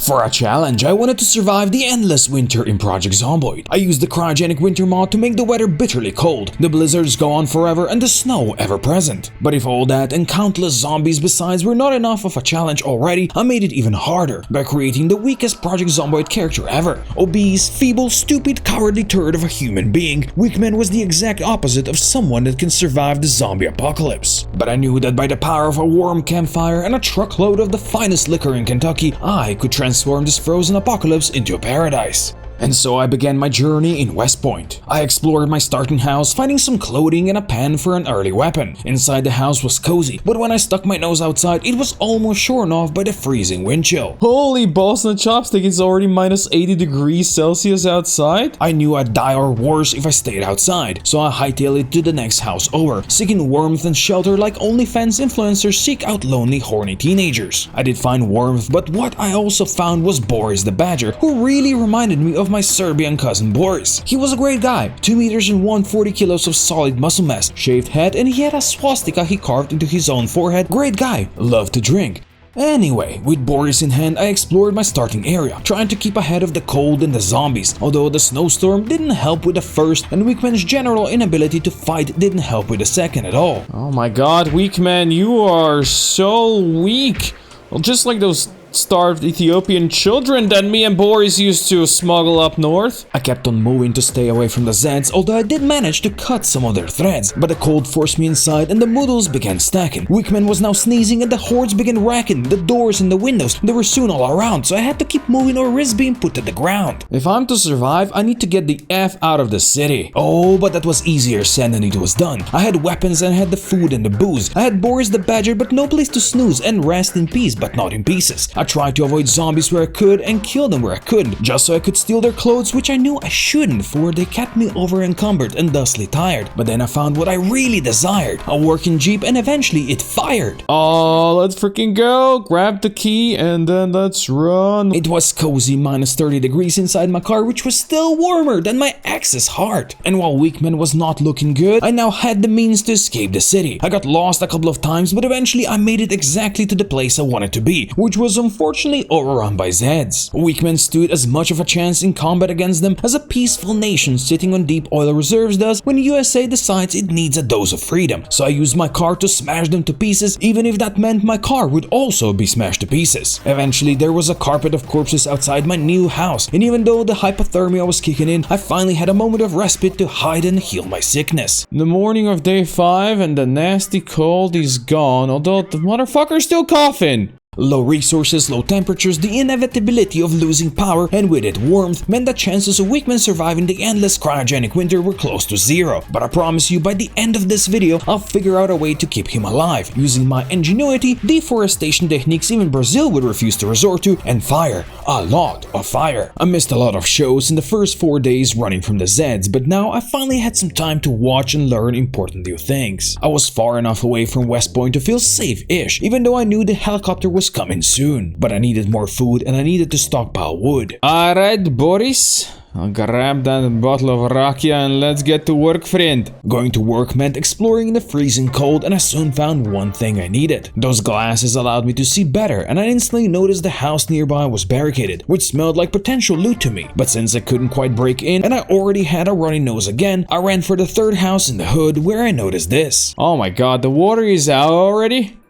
For a challenge, I wanted to survive the endless winter in Project Zomboid. I used the cryogenic winter mod to make the weather bitterly cold, the blizzards go on forever and the snow ever present. But if all that and countless zombies besides were not enough of a challenge already, I made it even harder by creating the weakest Project Zomboid character ever. Obese, feeble, stupid, cowardly turd of a human being, Weakman was the exact opposite of someone that can survive the zombie apocalypse. But I knew that by the power of a warm campfire and a truckload of the finest liquor in Kentucky, I could transform this frozen apocalypse into a paradise. And so I began my journey in West Point. I explored my starting house, finding some clothing and a pan for an early weapon. Inside the house was cozy, but when I stuck my nose outside, it was almost shorn off by the freezing wind chill. Holy balls and chopstick, it's already minus 80 degrees Celsius outside? I knew I'd die or worse if I stayed outside, so I hightailed it to the next house over, seeking warmth and shelter like OnlyFans influencers seek out lonely, horny teenagers. I did find warmth, but what I also found was Boris the Badger, who really reminded me of my Serbian cousin Boris. He was a great guy, 2 meters and 140 kilos of solid muscle mass, shaved head, and he had a swastika he carved into his own forehead. Great guy, loved to drink. Anyway, with Boris in hand, I explored my starting area, trying to keep ahead of the cold and the zombies, although the snowstorm didn't help with the first, and Weakman's general inability to fight didn't help with the second at all. Oh my god, Weakman, you are so weak. Well, just like those starved Ethiopian children that me and Boris used to smuggle up north. I kept on moving to stay away from the Zeds, although I did manage to cut some of their threads, but the cold forced me inside and the moodles began stacking. Weakman was now sneezing and the hordes began racking the doors and the windows. They were soon all around, so I had to keep moving or risk being put to the ground. If I'm to survive, I need to get the F out of the city. Oh, but that was easier said than it was done. I had weapons and I had the food and the booze. I had Boris the Badger but no place to snooze and rest in peace but not in pieces. I tried to avoid zombies where I could and kill them where I couldn't, just so I could steal their clothes, which I knew I shouldn't, for they kept me over encumbered and thusly tired. But then I found what I really desired, a working Jeep, and eventually it fired. Oh, let's freaking go! Grab the key and then let's run. It was cozy minus 30 degrees inside my car, which was still warmer than my ex's heart. And while Weakman was not looking good, I now had the means to escape the city. I got lost a couple of times, but eventually I made it exactly to the place I wanted to be, which was unfortunately overrun by Zeds. Weakman stood as much of a chance in combat against them as a peaceful nation sitting on deep oil reserves does when USA decides it needs a dose of freedom. So I used my car to smash them to pieces, even if that meant my car would also be smashed to pieces. Eventually, there was a carpet of corpses outside my new house, and even though the hypothermia was kicking in, I finally had a moment of respite to hide and heal my sickness. The morning of day 5 and the nasty cold is gone, although the motherfucker's still coughing. Low resources, low temperatures, the inevitability of losing power, and with it warmth, meant that chances of Weakman surviving the endless cryogenic winter were close to zero. But I promise you, by the end of this video, I'll figure out a way to keep him alive, using my ingenuity, deforestation techniques even Brazil would refuse to resort to, and fire. A lot of fire. I missed a lot of shows in the first 4 days running from the Zeds, but now I finally had some time to watch and learn important new things. I was far enough away from West Point to feel safe-ish, even though I knew the helicopter was coming soon. But I needed more food and I needed to stockpile wood. Alright, Boris. I'll grab that bottle of rakia and let's get to work, friend. Going to work meant exploring in the freezing cold, and I soon found one thing I needed. Those glasses allowed me to see better, and I instantly noticed the house nearby was barricaded, which smelled like potential loot to me. But since I couldn't quite break in and I already had a runny nose again, I ran for the third house in the hood where I noticed this. Oh my god, the water is out already?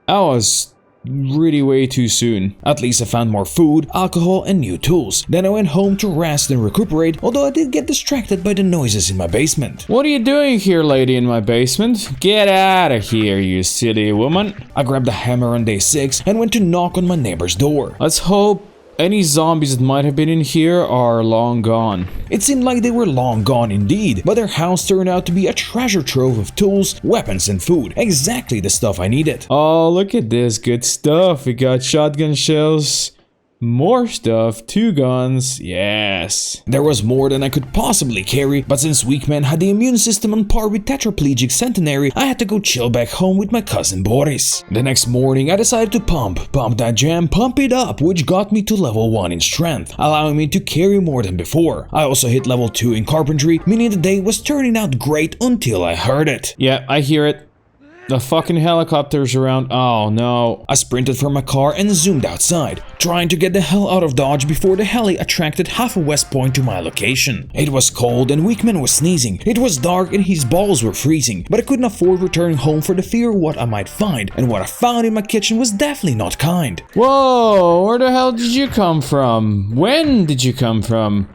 That was really way too soon. At least I found more food, alcohol, and new tools. Then I went home to rest and recuperate, although I did get distracted by the noises in my basement. What are you doing here, lady, in my basement? Get out of here, you silly woman. I grabbed a hammer on day 6 and went to knock on my neighbor's door. Let's hope any zombies that might have been in here are long gone. It seemed like they were long gone indeed, but their house turned out to be a treasure trove of tools, weapons, and food. Exactly the stuff I needed. Oh, look at this good stuff. We got shotgun shells, more stuff, 2 guns, yes. There was more than I could possibly carry, but since Weakman had the immune system on par with tetraplegic centenary, I had to go chill back home with my cousin Boris. The next morning, I decided to pump that jam, pump it up, which got me to level 1 in strength, allowing me to carry more than before. I also hit level 2 in carpentry, meaning the day was turning out great until I heard it. Yeah, I hear it. The fucking helicopter's around. Oh no. I sprinted from my car and zoomed outside, trying to get the hell out of Dodge before the heli attracted half a West Point to my location. It was cold and Weakman was sneezing. It was dark and his balls were freezing, but I couldn't afford returning home for the fear of what I might find, and what I found in my kitchen was definitely not kind. Whoa, where the hell did you come from? When did you come from?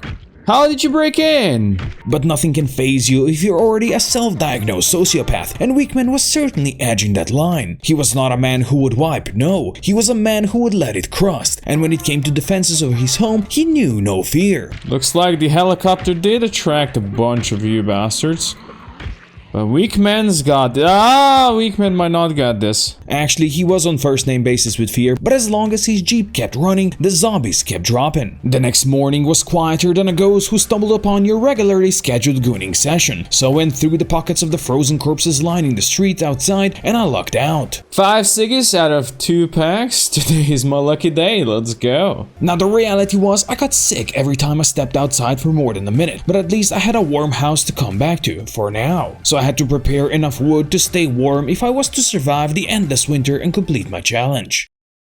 How did you break in? But nothing can faze you if you're already a self-diagnosed sociopath, and Weakman was certainly edging that line. He was not a man who would wipe, no, he was a man who would let it crust, and when it came to defenses of his home, he knew no fear. Looks like the helicopter did attract a bunch of you bastards. But Weakman's got this. Weakman might not got this. Actually, he was on first name basis with fear, but as long as his jeep kept running, the zombies kept dropping. The next morning was quieter than a ghost who stumbled upon your regularly scheduled gooning session, so I went through the pockets of the frozen corpses lining the streets outside and I lucked out. 5 ciggies out of 2 packs? Today is my lucky day, let's go. Now the reality was I got sick every time I stepped outside for more than a minute, but at least I had a warm house to come back to, for now. So I had to prepare enough wood to stay warm if I was to survive the endless winter and complete my challenge.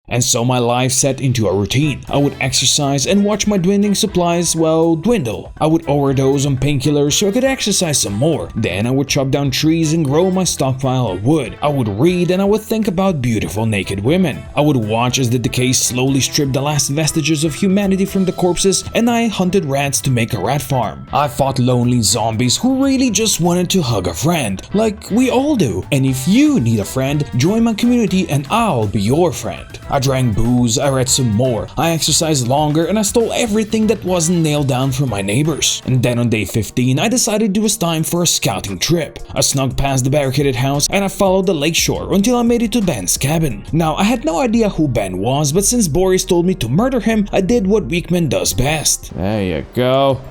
And so my life set into a routine. I would exercise and watch my dwindling supplies, well, dwindle. I would overdose on painkillers so I could exercise some more. Then I would chop down trees and grow my stockpile of wood. I would read and I would think about beautiful naked women. I would watch as the decay slowly stripped the last vestiges of humanity from the corpses, and I hunted rats to make a rat farm. I fought lonely zombies who really just wanted to hug a friend, like we all do. And if you need a friend, join my community and I'll be your friend. I drank booze, I read some more, I exercised longer, and I stole everything that wasn't nailed down from my neighbors. And then on day 15, I decided it was time for a scouting trip. I snuck past the barricaded house and I followed the lakeshore until I made it to Ben's cabin. Now, I had no idea who Ben was, but since Boris told me to murder him, I did what Weakman does best. There you go.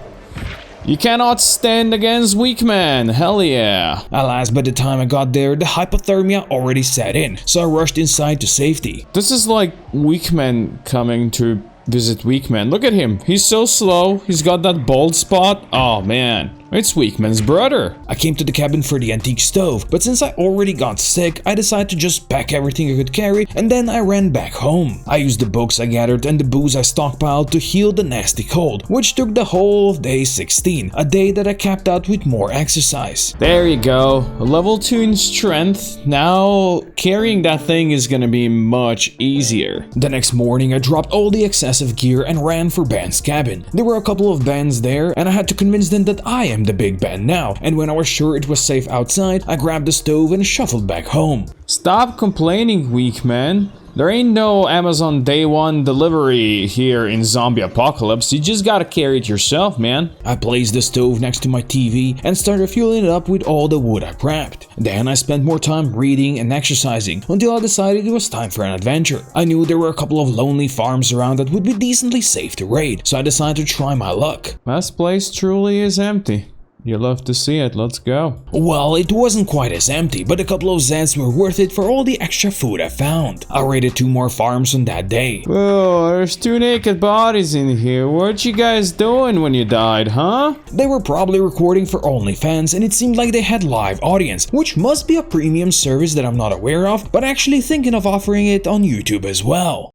You cannot stand against Weakman, hell yeah. Alas, by the time I got there, the hypothermia already set in, so I rushed inside to safety. This is like Weakman coming to visit Weakman. Look at him, he's so slow, he's got that bald spot. Oh man. It's Weakman's brother. I came to the cabin for the antique stove, but since I already got sick, I decided to just pack everything I could carry and then I ran back home. I used the books I gathered and the booze I stockpiled to heal the nasty cold, which took the whole of day 16, a day that I capped out with more exercise. There you go, level 2 in strength. Now carrying that thing is gonna be much easier. The next morning I dropped all the excessive gear and ran for Ben's cabin. There were a couple of Bens there and I had to convince them that I am the big Ben now, and when I was sure it was safe outside, I grabbed the stove and shuffled back home. Stop complaining, Weakman. There ain't no Amazon Day 1 delivery here in Zombie Apocalypse, you just gotta carry it yourself, man. I placed the stove next to my TV and started fueling it up with all the wood I prepped. Then I spent more time reading and exercising until I decided it was time for an adventure. I knew there were a couple of lonely farms around that would be decently safe to raid, so I decided to try my luck. This place truly is empty. You love to see it, let's go. Well, it wasn't quite as empty, but a couple of Zeds were worth it for all the extra food I found. I raided 2 more farms on that day. Whoa, there's 2 naked bodies in here. What you guys doing when you died, huh? They were probably recording for OnlyFans and it seemed like they had live audience, which must be a premium service that I'm not aware of, but actually thinking of offering it on YouTube as well.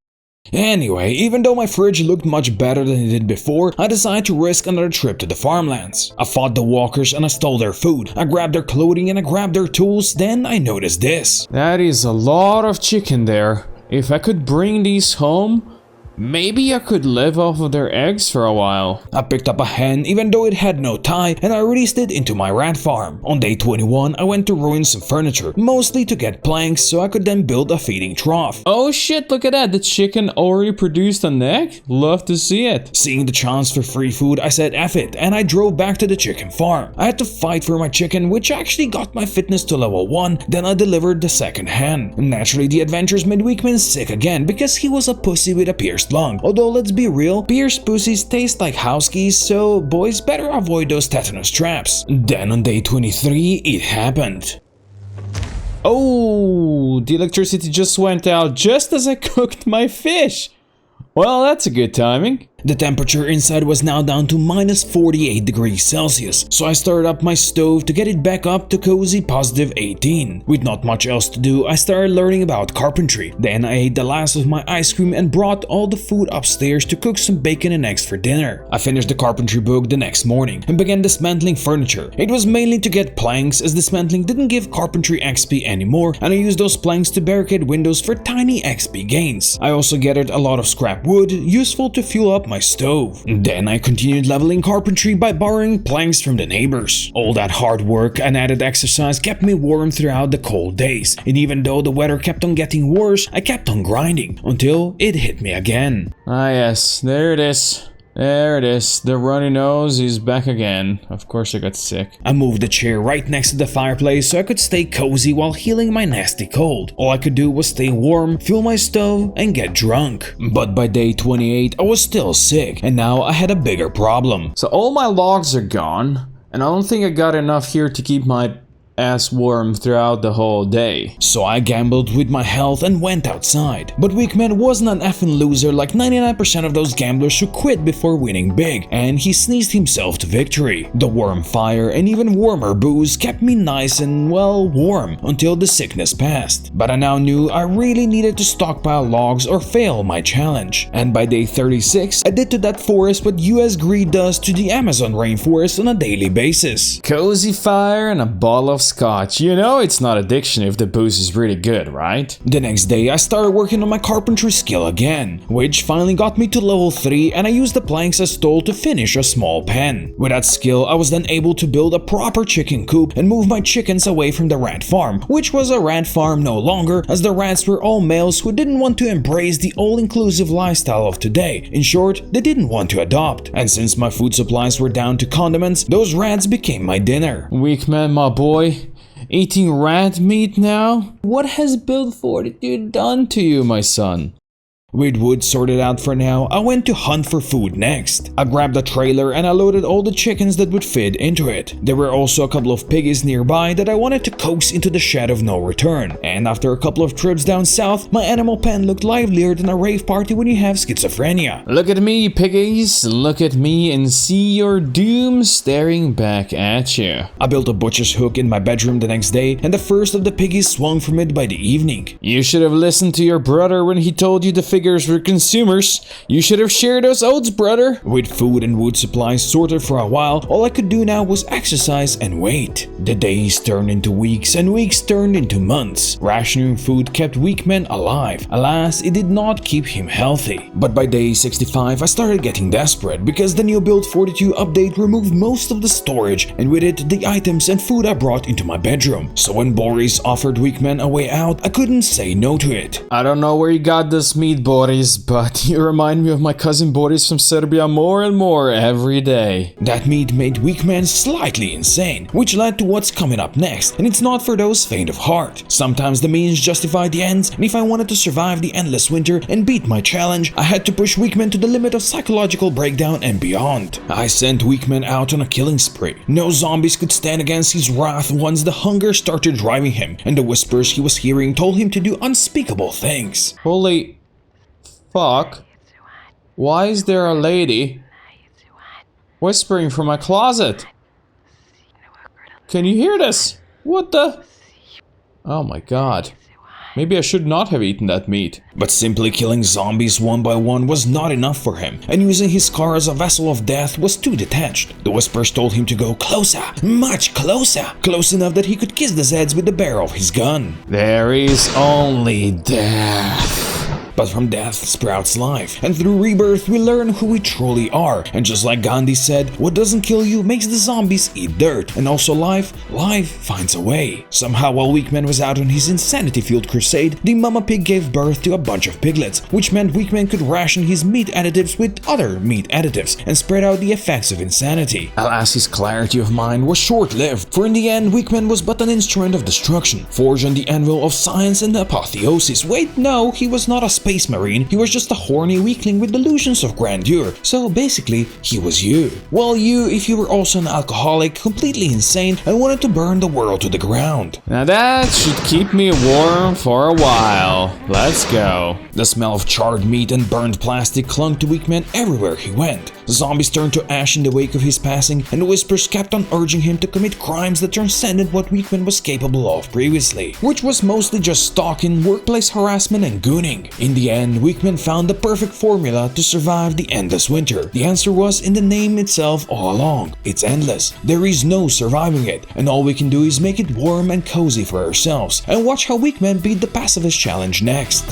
Anyway, even though my fridge looked much better than it did before, I decided to risk another trip to the farmlands. I fought the walkers and I stole their food. I grabbed their clothing and I grabbed their tools, then I noticed this. That is a lot of chicken there. If I could bring these home, maybe I could live off of their eggs for a while. I picked up a hen even though it had no tie and I released it into my rat farm. On day 21, I went to ruin some furniture, mostly to get planks so I could then build a feeding trough. Oh shit, look at that, the chicken already produced an egg? Love to see it. Seeing the chance for free food, I said F it and I drove back to the chicken farm. I had to fight for my chicken, which actually got my fitness to level 1, then I delivered the second hen. Naturally, the adventures made Weakman sick again because he was a pussy with a pierced lung. Although let's be real, pierced pussies taste like house keys, so boys better avoid those tetanus traps. Then on day 23, it happened. Oh, the electricity just went out just as I cooked my fish. Well, that's a good timing. The temperature inside was now down to minus 48 degrees Celsius, so I started up my stove to get it back up to cozy positive 18. With not much else to do, I started learning about carpentry. Then I ate the last of my ice cream and brought all the food upstairs to cook some bacon and eggs for dinner. I finished the carpentry book the next morning and began dismantling furniture. It was mainly to get planks, as dismantling didn't give carpentry XP anymore, and I used those planks to barricade windows for tiny XP gains. I also gathered a lot of scrap wood, useful to fuel up my stove. Then I continued leveling carpentry by borrowing planks from the neighbors. All that hard work and added exercise kept me warm throughout the cold days, and even though the weather kept on getting worse, I kept on grinding until it hit me again. Ah yes, there it is. There it is, the runny nose is back again. Of course I got sick. I moved the chair right next to the fireplace so I could stay cozy while healing my nasty cold. All I could do was stay warm, fuel my stove, and get drunk. But by day 28, I was still sick, and now I had a bigger problem. So all my logs are gone, and I don't think I got enough here to keep my ass warm throughout the whole day. So I gambled with my health and went outside. But Weakman wasn't an effing loser like 99% of those gamblers who quit before winning big, and he sneezed himself to victory. The warm fire and even warmer booze kept me nice and, well, warm until the sickness passed. But I now knew I really needed to stockpile logs or fail my challenge. And by day 36, I did to that forest what US greed does to the Amazon rainforest on a daily basis. Cozy fire and a bottle of scotch. You know it's not addiction if the booze is really good, right? The next day I started working on my carpentry skill again, which finally got me to level 3, and I used the planks I stole to finish a small pen. With that skill I was then able to build a proper chicken coop and move my chickens away from the rat farm, which was a rat farm no longer, as the rats were all males who didn't want to embrace the all-inclusive lifestyle of today. In short, they didn't want to adopt. And since my food supplies were down to condiments, those rats became my dinner. Weakman, my boy. Eating rat meat now? What has Build Fortitude done to you, my son? With wood sorted out for now, I went to hunt for food next. I grabbed a trailer and I loaded all the chickens that would fit into it. There were also a couple of piggies nearby that I wanted to coax into the shed of no return. And after a couple of trips down south, my animal pen looked livelier than a rave party when you have schizophrenia. Look at me, piggies. Look at me and see your doom staring back at you. I built a butcher's hook in my bedroom the next day, and the first of the piggies swung from it by the evening. You should have listened to your brother when he told you the figures were consumers. You should have shared those oats, brother. With food and wood supplies sorted for a while, all I could do now was exercise and wait. The days turned into weeks and weeks turned into months. Rationing food kept Weakman alive. Alas, it did not keep him healthy. But by day 65, I started getting desperate because the new Build Fortitude update removed most of the storage, and with it, the items and food I brought into my bedroom. So when Boris offered Weakman a way out, I couldn't say no to it. I don't know where you got this meat, Boris, but you remind me of my cousin Boris from Serbia more and more every day. That meat made Weakman slightly insane, which led to what's coming up next, and it's not for those faint of heart. Sometimes the means justify the ends, and if I wanted to survive the endless winter and beat my challenge, I had to push Weakman to the limit of psychological breakdown and beyond. I sent Weakman out on a killing spree. No zombies could stand against his wrath once the hunger started driving him, and the whispers he was hearing told him to do unspeakable things. Holy fuck. Why is there a lady whispering from my closet? Can you hear this? What the? Oh my god. Maybe I should not have eaten that meat. But simply killing zombies one by one was not enough for him, and using his car as a vessel of death was too detached. The whispers told him to go closer, much closer, close enough that he could kiss the Zeds with the barrel of his gun. There is only death. But from death sprouts life, and through rebirth we learn who we truly are. And just like Gandhi said, what doesn't kill you makes the zombies eat dirt. And also life finds a way. Somehow while Weakman was out on his insanity-fueled crusade, the mama pig gave birth to a bunch of piglets, which meant Weakman could ration his meat additives with other meat additives and spread out the effects of insanity. Alas, his clarity of mind was short-lived, for in the end Weakman was but an instrument of destruction, forged on the anvil of science and apotheosis. Wait, no, he was not a space marine, he was just a horny weakling with delusions of grandeur. So basically, he was you. Well, you if you were also an alcoholic, completely insane, and wanted to burn the world to the ground. Now that should keep me warm for a while. Let's go. The smell of charred meat and burned plastic clung to Weakman everywhere he went. The zombies turned to ash in the wake of his passing, and the whispers kept on urging him to commit crimes that transcended what Weakman was capable of previously, which was mostly just stalking, workplace harassment, and gooning. In the end, Weakman found the perfect formula to survive the endless winter. The answer was in the name itself all along. It's endless. There is no surviving it, and all we can do is make it warm and cozy for ourselves, and watch how Weakman beat the pacifist challenge next.